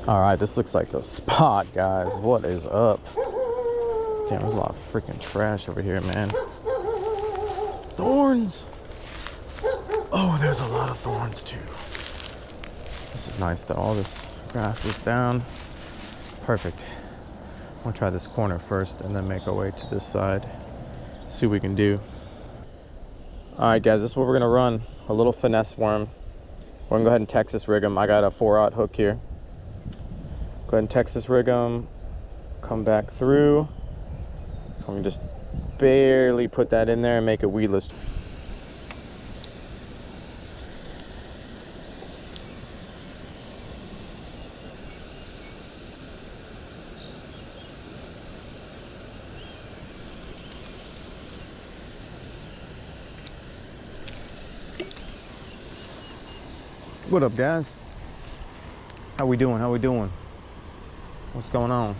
All right, this looks like the spot, guys. What is up? Damn, there's a lot of freaking trash over here, man. Thorns. Oh, there's a lot of thorns too. This is nice though. All this grass is down. Perfect. I'm gonna try this corner first and then make our way to this side. See what we can do. All right, guys, this is what we're gonna run. A little finesse worm. We're gonna go ahead and Texas rig him. I got a 4/0 hook here. Go ahead and Texas rig him. Come back through. I'm gonna just barely put that in there and make it weedless. What up, guys? How we doing? How we doing? What's going on?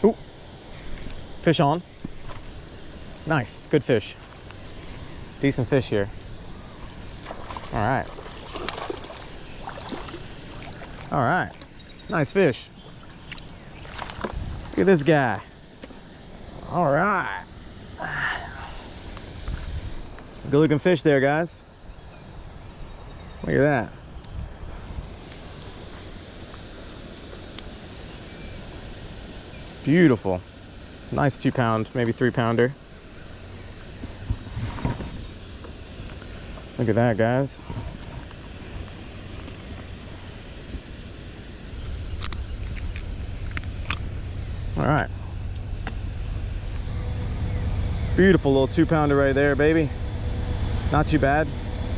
Ooh, fish on. Nice, good fish. Decent fish here. All right. All right, nice fish. Look at this guy. All right. Good looking fish there, guys. Look at that. Beautiful. Nice 2-pound, maybe 3-pounder. Look at that, guys. All right. Beautiful little 2-pounder right there, baby. Not too bad.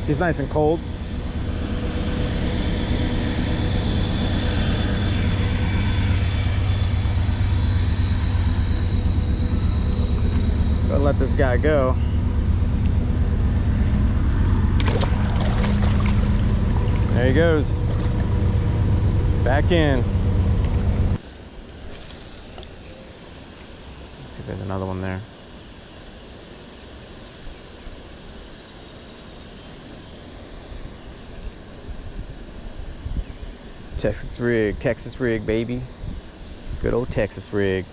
He's nice and cold. Gotta let this guy go. There he goes. Back in. Let's see if there's another one there. Texas rig, baby. Good old Texas rig.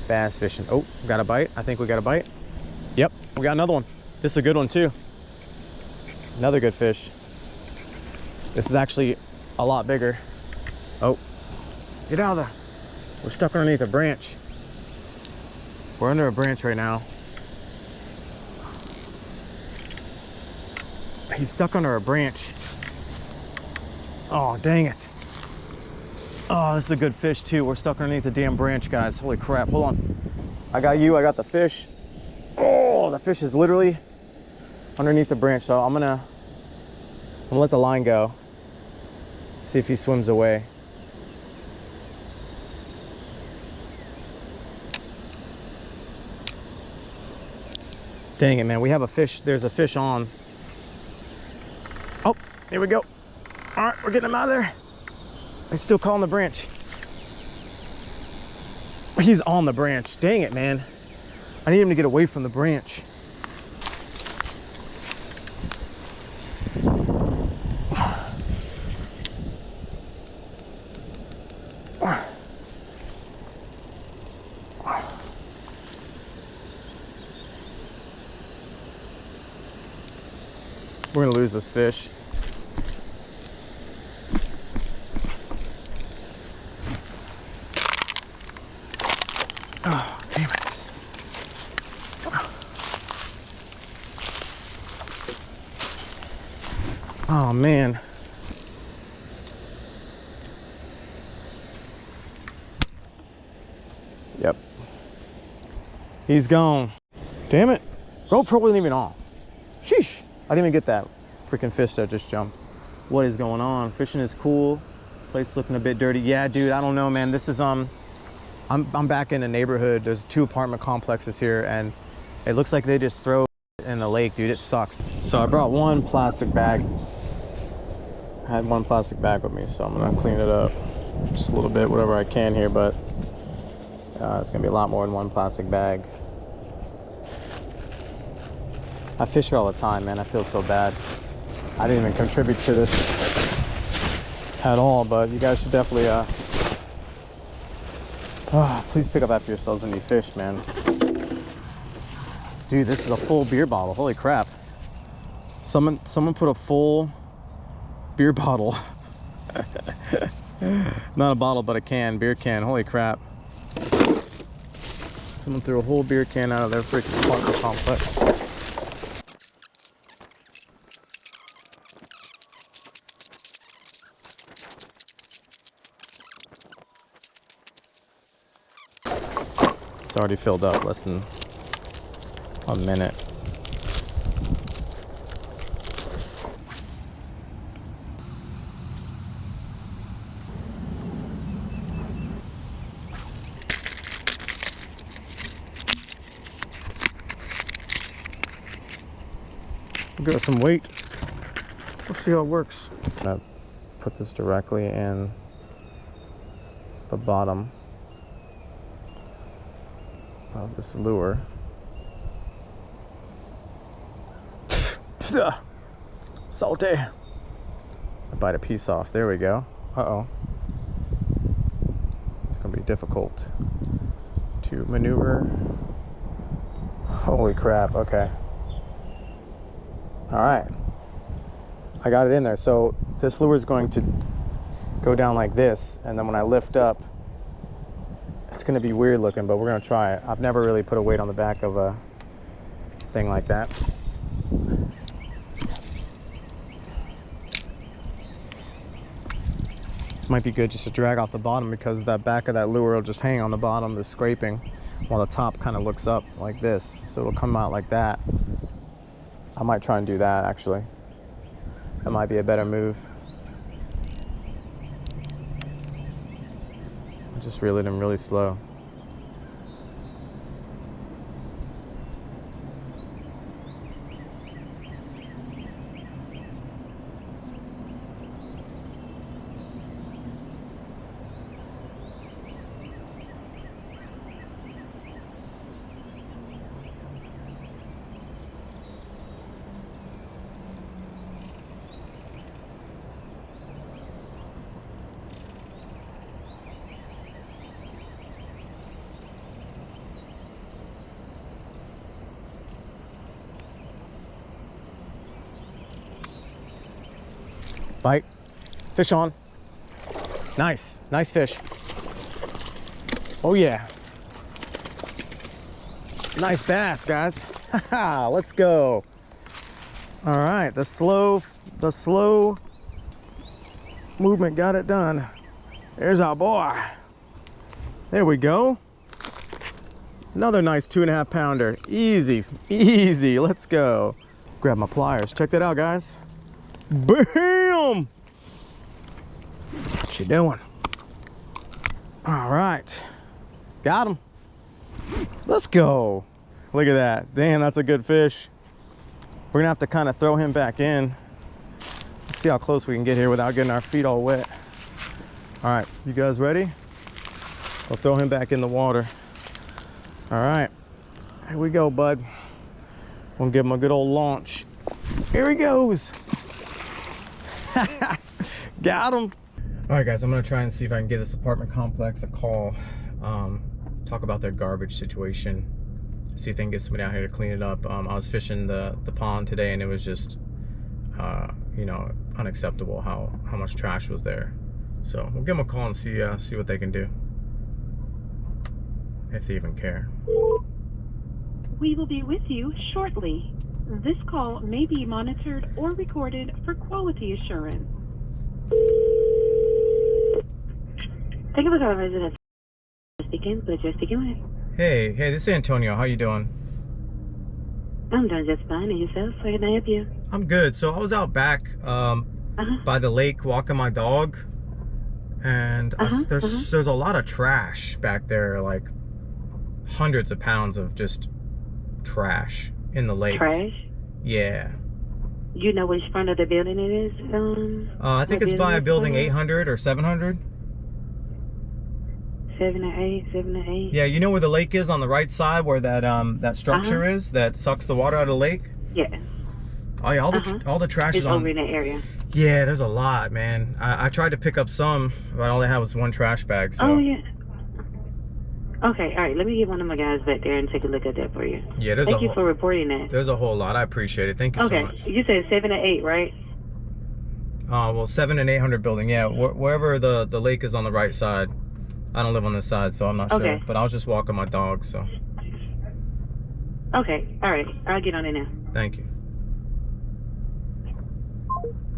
Bass fishing. Oh, got a bite. I think we got a bite. Yep, we got another one. This is a good one too. Another good fish. This is actually a lot bigger. Oh, get out of there. We're stuck underneath a branch. We're under a branch right now. He's stuck under a branch. Oh, dang it. Oh, this is a good fish too. We're stuck underneath the damn branch, guys. Holy crap, hold on. I got you, I got the fish. Oh, the fish is literally underneath the branch. So I'm gonna let the line go. See if he swims away. Dang it, man, we have a fish. There's a fish on. Oh, here we go. All right, we're getting him out of there. He's still calling the branch. He's on the branch. Dang it, man. I need him to get away from the branch. We're gonna lose this fish. Oh, damn it. Oh, man. Yep. He's gone. Damn it. GoPro wasn't even on. Sheesh. I didn't even get that freaking fish that just jumped. What is going on? Fishing is cool. Place looking a bit dirty. Yeah, dude, I don't know, man. This is, I'm back in the neighborhood. There's 2 apartment complexes here, and it looks like they just throw it in the lake, dude. It sucks. So I brought 1 plastic bag. I had 1 plastic bag with me, so I'm gonna clean it up just a little bit, whatever I can here, but It's gonna be a lot more in one plastic bag. I fish here all the time, man. I feel so bad. I didn't even contribute to this at all, but you guys should definitely please pick up after yourselves when you fish, man. Dude, this is a full beer bottle. Holy crap. Someone put a full beer bottle. Not a bottle, but a can, beer can. Holy crap. Someone threw a whole beer can out of their freaking apartment complex. It's already filled up, less than a minute. Give it some weight. Let's see how it works. I'm gonna put this directly in the bottom of this lure. Salty. I bite a piece off. There we go. Uh-oh. It's gonna be difficult to maneuver. Holy crap. Okay. All right, I got it in there. So this lure is going to go down like this, and then when I lift up, it's going to be weird looking, but we're going to try it. I've never really put a weight on the back of a thing like that. This might be good just to drag off the bottom, because that back of that lure will just hang on the bottom, the scraping, while the top kind of looks up like this. So it'll come out like that. I might try and do that, actually. That might be a better move. Just reel it in really slow. Bite. Fish on. Nice. Nice fish. Oh yeah. Nice bass, guys. Let's go. All right, the slow movement got it done. There's our boy. There we go. Another nice 2.5 pounder. Easy, easy. Let's go. Grab my pliers. Check that out, guys. Bam! What you doing? All right, got him. Let's go. Look at that. Damn, that's a good fish. We're gonna have to kind of throw him back in. Let's see how close we can get here without getting our feet all wet. All right, you guys ready? We'll throw him back in the water. All right, here we go, bud. We'll give him a good old launch. Here he goes. Got him. All right, guys, I'm gonna try and see if I can give this apartment complex a call. Talk about their garbage situation. See if they can get somebody out here to clean it up. I was fishing the pond today, and it was just, you know, unacceptable how much trash was there. So we'll give them a call and see what they can do, if they even care. We will be with you shortly. This call may be monitored or recorded for quality assurance. Thank you for calling Resident Speaking, but you're speaking with. Hey, this is Antonio. How you doing? I'm doing just fine. And yourself? How can I help you? I'm good. So I was out back by the lake walking my dog, and there's a lot of trash back there, like hundreds of pounds of just trash in the lake. Trash? Yeah. You know which front of the building it is? I think it's by building 800 or 700. 7 to 8, 7 to 8. Yeah, you know where the lake is on the right side, where that that structure is that sucks the water out of the lake? Yes. Oh yeah, all the trash It's is on. over in that area. Yeah, there's a lot, man. I tried to pick up some, but all they had was one trash bag. So. Oh yeah. Okay, all right. Let me get one of my guys back there and take a look at that for you. Yeah, Thank you for reporting that. There's a whole lot. I appreciate it. Thank you so much. You said 7 to 8, right? Well, 7 and 800 building. Yeah, wherever the lake is on the right side. I don't live on this side, so I'm not sure. But I was just walking my dog, so. Okay, all right. I'll get on it now. Thank you.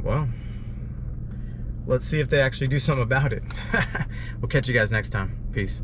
Well, let's see if they actually do something about it. We'll catch you guys next time. Peace.